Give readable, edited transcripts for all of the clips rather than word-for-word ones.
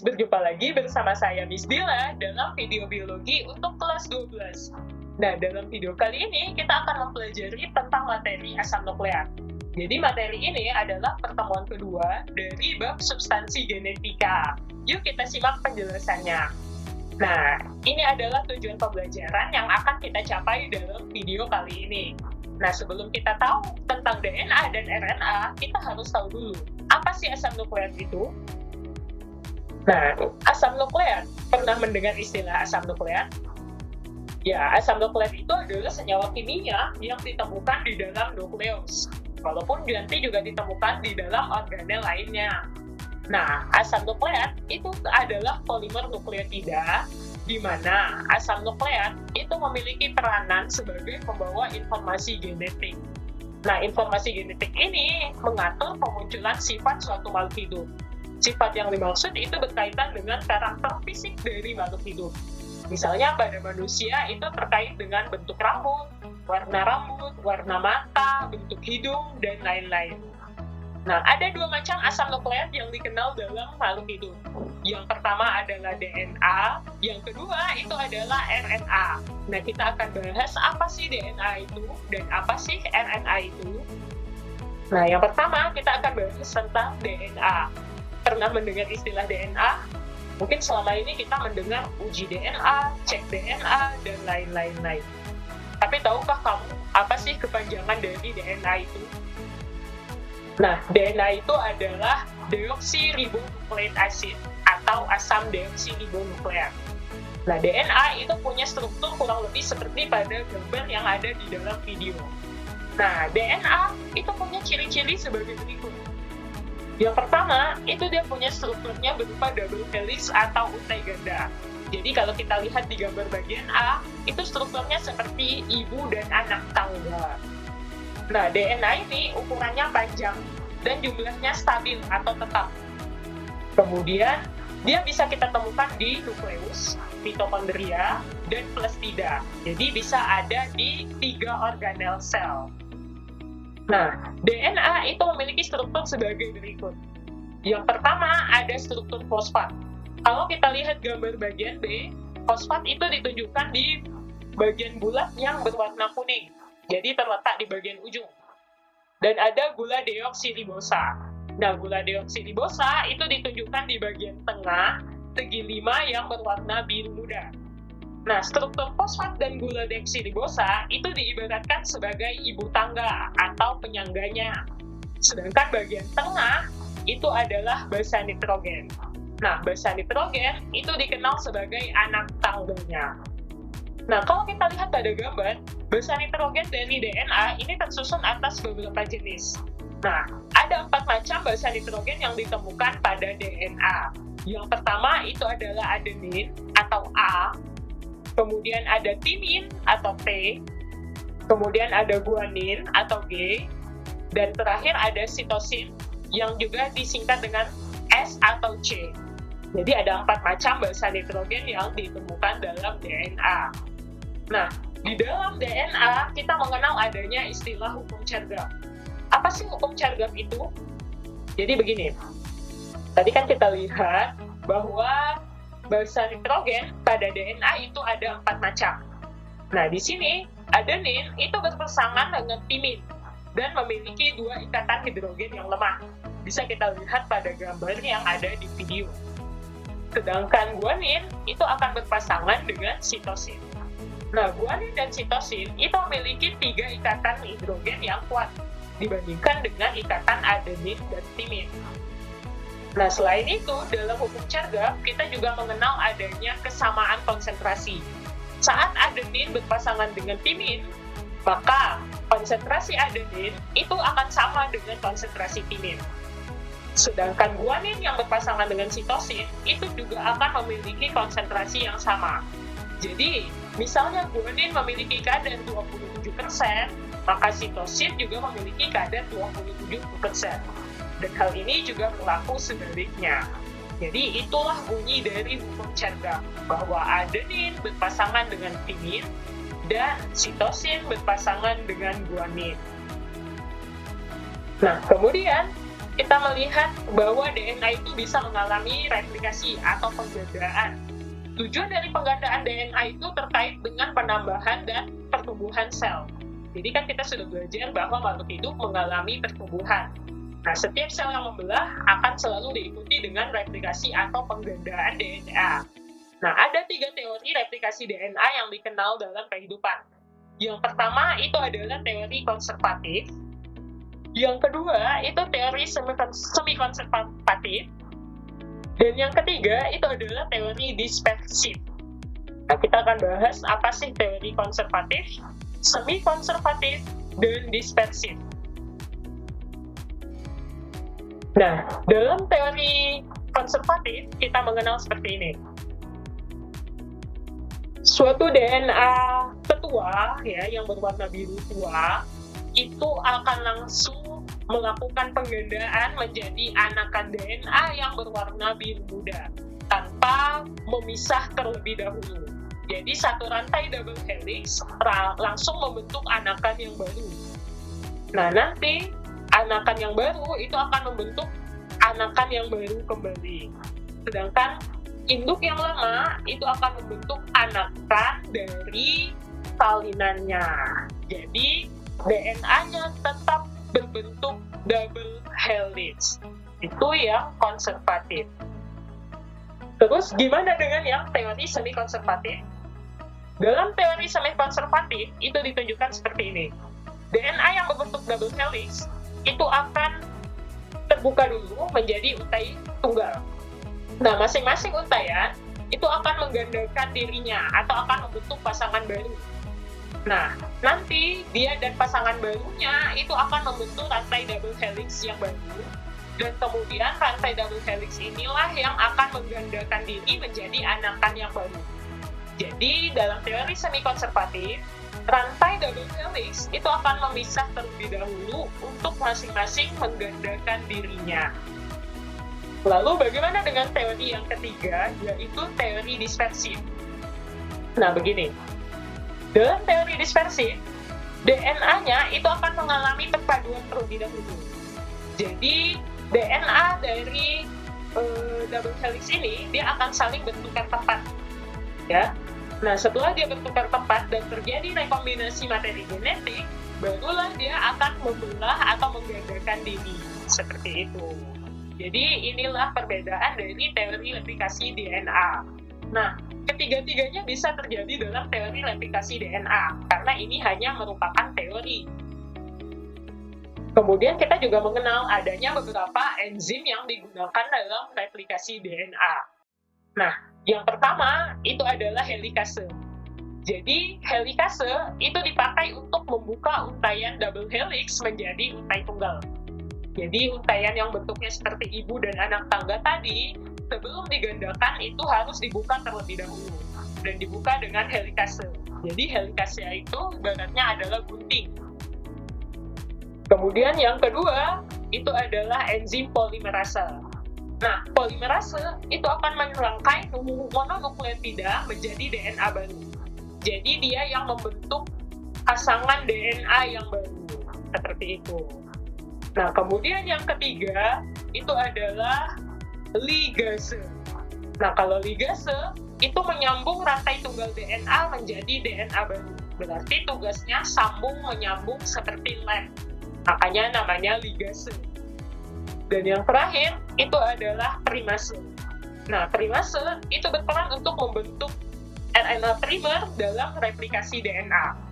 guys, berjumpa lagi bersama saya Miss Dila dalam video biologi untuk kelas 12. Nah, dalam video kali ini kita akan mempelajari tentang materi asam nukleat. Jadi materi ini adalah pertemuan kedua dari bab substansi genetika. Yuk kita simak penjelasannya. Nah, ini adalah tujuan pembelajaran yang akan kita capai dalam video kali ini. Nah, sebelum kita tahu tentang DNA dan RNA, kita harus tahu dulu, apa sih asam nukleat itu? Nah, asam nukleat, pernah mendengar istilah asam nukleat? Ya, asam nukleat itu adalah senyawa kimia yang ditemukan di dalam nukleus, walaupun nanti juga ditemukan di dalam organel lainnya. Nah, asam nukleat itu adalah polimer nukleotida, di mana asam nukleat itu memiliki peranan sebagai pembawa informasi genetik. Nah, informasi genetik ini mengatur pemunculan sifat suatu makhluk hidup. Sifat yang dimaksud itu berkaitan dengan karakter fisik dari makhluk hidup. Misalnya pada manusia itu terkait dengan bentuk rambut, warna mata, bentuk hidung, dan lain-lain. Nah, ada dua macam asam nukleat yang dikenal dalam makhluk hidup. Yang pertama adalah DNA, yang kedua itu adalah RNA. Nah, kita akan bahas apa sih DNA itu dan apa sih RNA itu. Nah, yang pertama kita akan bahas tentang DNA. Pernah mendengar istilah DNA? Mungkin selama ini kita mendengar uji DNA, cek DNA, dan lain-lain. Tapi tahukah kamu apa sih kepanjangan dari DNA itu? Nah, DNA itu adalah deoksiribonukleik acid atau asam deoksiribonukleat. Nah, DNA itu punya struktur kurang lebih seperti pada gambar yang ada di dalam video. Nah, DNA itu punya ciri-ciri sebagai berikut. Yang pertama, itu dia punya strukturnya berupa double helix atau utai ganda. Jadi kalau kita lihat di gambar bagian A, itu strukturnya seperti ibu dan anak tangga. Nah, DNA ini ukurannya panjang dan jumlahnya stabil atau tetap. Kemudian, dia bisa kita temukan di nukleus, mitokondria, dan plastida. Jadi bisa ada di 3 organel sel. Nah, DNA itu memiliki struktur sebagai berikut. Yang pertama, ada struktur fosfat. Kalau kita lihat gambar bagian B, fosfat itu ditunjukkan di bagian bulat yang berwarna kuning. Jadi terletak di bagian ujung. Dan ada gula deoksiribosa. Nah, gula deoksiribosa itu ditunjukkan di bagian tengah, segi 5 yang berwarna biru muda. Nah, struktur fosfat dan gula deoksiribosa itu diibaratkan sebagai ibu tangga atau penyangganya. Sedangkan bagian tengah itu adalah basa nitrogen. Nah, basa nitrogen itu dikenal sebagai anak tangganya. Nah, kalau kita lihat pada gambar, basa nitrogen dari DNA ini tersusun atas beberapa jenis. Nah, ada 4 macam basa nitrogen yang ditemukan pada DNA. Yang pertama itu adalah adenin atau A, kemudian ada timin atau T, kemudian ada guanin atau G, dan terakhir ada sitosin yang juga disingkat dengan S atau C. Jadi ada 4 macam basa nitrogen yang ditemukan dalam DNA. Nah, di dalam DNA kita mengenal adanya istilah hukum Chargaff. Apa sih hukum Chargaff itu? Jadi begini, tadi kan kita lihat bahwa basa nitrogen pada DNA itu ada 4 macam. Nah, di sini adenin itu berpasangan dengan timin dan memiliki 2 ikatan hidrogen yang lemah. Bisa kita lihat pada gambar yang ada di video. Sedangkan guanin itu akan berpasangan dengan sitosin. Nah, guanin dan sitosin itu memiliki 3 ikatan hidrogen yang kuat dibandingkan dengan ikatan adenin dan timin. Nah, selain itu, dalam hukum Chargaff, kita juga mengenal adanya kesamaan konsentrasi. Saat adenin berpasangan dengan timin, maka konsentrasi adenin itu akan sama dengan konsentrasi timin. Sedangkan guanin yang berpasangan dengan sitosin, itu juga akan memiliki konsentrasi yang sama. Jadi, misalnya guanin memiliki kadar 27%, maka sitosin juga memiliki kadar 27%. Dan hal ini juga berlaku sebaliknya. Jadi itulah bunyi dari hukum Chargaff, bahwa adenin berpasangan dengan timin dan sitosin berpasangan dengan guanin. Nah, kemudian kita melihat bahwa DNA itu bisa mengalami replikasi atau penggandaan. Tujuan dari penggandaan DNA itu terkait dengan penambahan dan pertumbuhan sel. Jadi kan kita sudah belajar bahwa makhluk hidup mengalami pertumbuhan. Nah, setiap sel yang membelah akan selalu diikuti dengan replikasi atau penggandaan DNA. Nah, ada 3 teori replikasi DNA yang dikenal dalam kehidupan. Yang pertama itu adalah teori konservatif. Yang kedua itu teori semi-konservatif. Dan yang ketiga itu adalah teori dispersif. Nah, kita akan bahas apa sih teori konservatif, semi-konservatif, dan dispersif. Nah, dalam teori konservatif, kita mengenal seperti ini. Suatu DNA tetua, ya, yang berwarna biru tua, itu akan langsung melakukan penggandaan menjadi anakan DNA yang berwarna biru muda, tanpa memisah terlebih dahulu. Jadi, satu rantai double helix langsung membentuk anakan yang baru. Nah, nanti anakan yang baru itu akan membentuk anakan yang baru kembali. Sedangkan induk yang lama itu akan membentuk anakan dari salinannya. Jadi DNA-nya tetap berbentuk double helix. Itu yang konservatif. Terus gimana dengan yang teori semi konservatif? Dalam teori semi konservatif itu ditunjukkan seperti ini. DNA yang berbentuk double helix itu akan terbuka dulu menjadi untai tunggal. Nah, masing-masing untayan itu akan menggandakan dirinya atau akan membentuk pasangan baru. Nah, nanti dia dan pasangan barunya itu akan membentuk rantai double helix yang baru, dan kemudian rantai double helix inilah yang akan menggandakan diri menjadi anakan yang baru. Jadi, dalam teori semi konservatif, rantai double helix itu akan memisah terlebih dahulu untuk masing-masing menggandakan dirinya. Lalu bagaimana dengan teori yang ketiga, yaitu teori dispersif? Nah, begini. Dalam teori dispersif, DNA-nya itu akan mengalami perpaduan terlebih dahulu. Jadi, DNA dari double helix ini, dia akan saling bertukar tempat. Ya. Nah, setelah dia bertukar tempat dan terjadi rekombinasi materi genetik, barulah dia akan membelah atau menggandakan diri. Seperti itu. Jadi, inilah perbedaan dari teori replikasi DNA. Nah, ketiga-tiganya bisa terjadi dalam teori replikasi DNA, karena ini hanya merupakan teori. Kemudian kita juga mengenal adanya beberapa enzim yang digunakan dalam replikasi DNA. Nah, yang pertama itu adalah helikase. Jadi, helikase itu dipakai untuk membuka untayan double helix menjadi untai tunggal. Jadi, untayan yang bentuknya seperti ibu dan anak tangga tadi, sebelum digandakan itu harus dibuka terlebih dahulu. Dan dibuka dengan helikase. Jadi, helikase itu ibaratnya adalah gunting. Kemudian yang kedua, itu adalah enzim polimerase. Nah, polimerase itu akan merangkai mononukleotida menjadi DNA baru. Jadi, dia yang membentuk pasangan DNA yang baru. Seperti itu. Nah, kemudian yang ketiga, itu adalah ligase. Nah, kalau ligase, itu menyambung rantai tunggal DNA menjadi DNA baru. Berarti tugasnya sambung menyambung seperti lem. Makanya namanya ligase. Dan yang terakhir, itu adalah primase. Nah, primase itu berperan untuk membentuk RNA primer dalam replikasi DNA.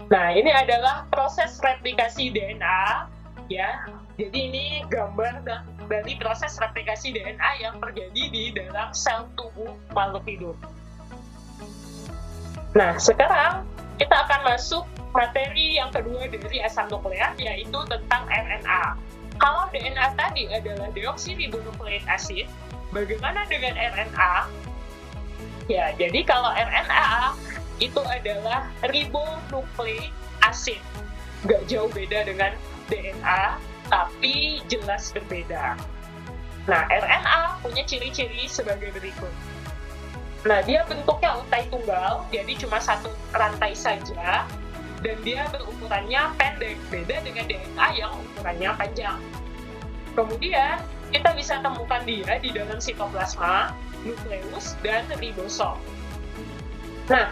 Nah, ini adalah proses replikasi DNA, ya. Jadi ini gambar dari proses replikasi DNA yang terjadi di dalam sel tubuh makhluk hidup. Nah, sekarang kita akan masuk materi yang kedua dari asam nukleat, yaitu tentang RNA. Kalau DNA tadi adalah deoksiribonukleik asid, bagaimana dengan RNA? Ya, jadi kalau RNA itu adalah ribonukleik asid. Nggak jauh beda dengan DNA, tapi jelas berbeda. Nah, RNA punya ciri-ciri sebagai berikut. Nah, dia bentuknya untai tunggal, jadi cuma satu rantai saja, dan dia berukurannya pendek, beda dengan DNA yang ukurannya panjang. Kemudian, kita bisa temukan dia di dalam sitoplasma, nukleus, dan ribosom. Nah,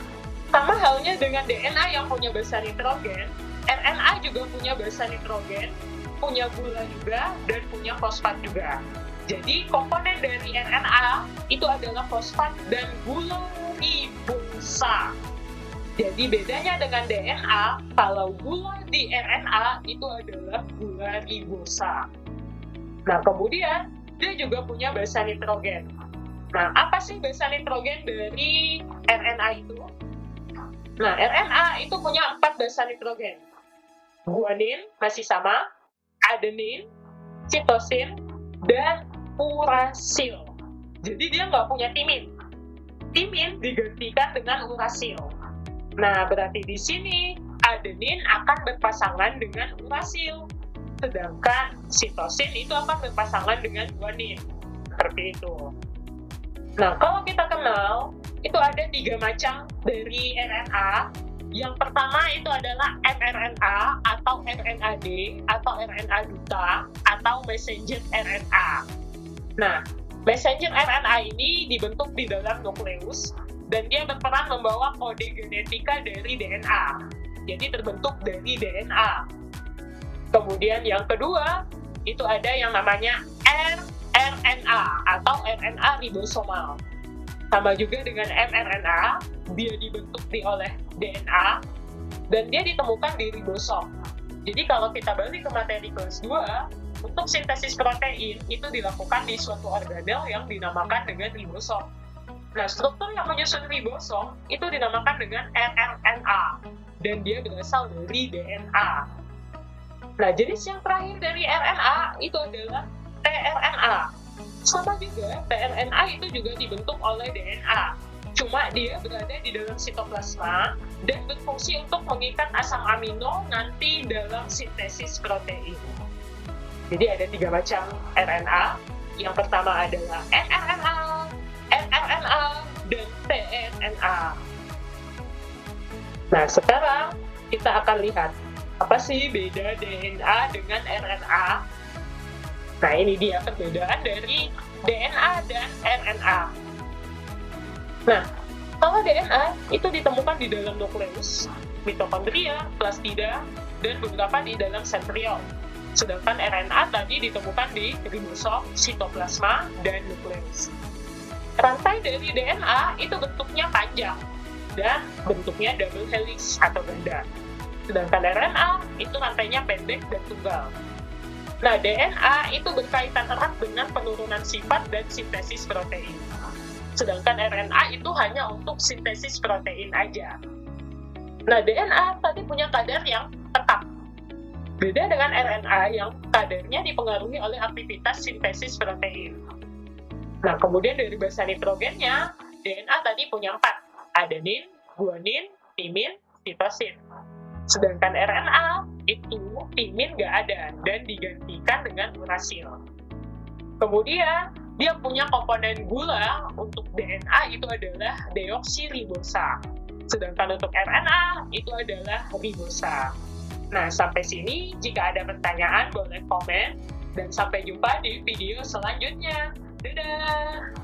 sama halnya dengan DNA yang punya basa nitrogen, RNA juga punya basa nitrogen, punya gula juga, dan punya fosfat juga. Jadi, komponen dari RNA itu adalah fosfat dan gula ribosa. Jadi, bedanya dengan DNA, kalau gula di RNA itu adalah gula ribosa. Nah, kemudian dia juga punya basa nitrogen. Nah, apa sih basa nitrogen dari RNA itu? Nah, RNA itu punya 4 basa nitrogen. Guanin masih sama, adenin, sitosin, dan urasil. Jadi dia nggak punya timin. Timin digantikan dengan urasil. Nah, berarti di sini adenin akan berpasangan dengan urasil. Sedangkan sitosin itu akan berpasangan dengan guanin. Seperti itu. Nah, kalau kita kenal, itu ada 3 macam dari RNA. Yang pertama itu adalah mRNA atau RNAd atau RNA duta atau messenger RNA. Nah, messenger RNA ini dibentuk di dalam nukleus dan dia berperan membawa kode genetika dari DNA. Jadi terbentuk dari DNA. Kemudian yang kedua, itu ada yang namanya rRNA atau RNA ribosomal. Sama juga dengan mRNA, dia dibentuk oleh DNA, dan dia ditemukan di ribosom. Jadi kalau kita balik ke materi kelas 2, untuk sintesis protein itu dilakukan di suatu organel yang dinamakan dengan ribosom. Nah, struktur yang menyusun ribosom itu dinamakan dengan rRNA, dan dia berasal dari DNA. Nah, jenis yang terakhir dari RNA itu adalah tRNA. Sama juga, tRNA itu juga dibentuk oleh DNA. Cuma dia berada di dalam sitoplasma dan berfungsi untuk mengikat asam amino nanti dalam sintesis protein. Jadi ada 3 macam RNA. Yang pertama adalah mRNA, rRNA, dan tRNA. Nah, sekarang kita akan lihat apa sih beda DNA dengan RNA? Nah, ini dia perbedaan dari DNA dan RNA. Nah, kalau DNA itu ditemukan di dalam nukleus, mitokondria, plastida, dan beberapa di dalam sentriol. Sedangkan RNA tadi ditemukan di ribosom, sitoplasma, dan nukleus. Rantai dari DNA itu bentuknya panjang dan bentuknya double helix atau ganda. Sedangkan RNA itu rantainya pendek dan tunggal. Nah, DNA itu berkaitan erat dengan penurunan sifat dan sintesis protein. Sedangkan RNA itu hanya untuk sintesis protein aja. Nah, DNA tadi punya kadar yang tetap. Beda dengan RNA yang kadarnya dipengaruhi oleh aktivitas sintesis protein. Nah, kemudian dari basa nitrogennya, DNA tadi punya 4. Adenin, guanin, timin, sitosin. Sedangkan RNA itu timin nggak ada dan digantikan dengan urasil. Kemudian dia punya komponen gula. Untuk DNA itu adalah deoksiribosa. Sedangkan untuk RNA itu adalah ribosa. Nah, sampai sini jika ada pertanyaan boleh komen dan sampai jumpa di video selanjutnya. Dadah!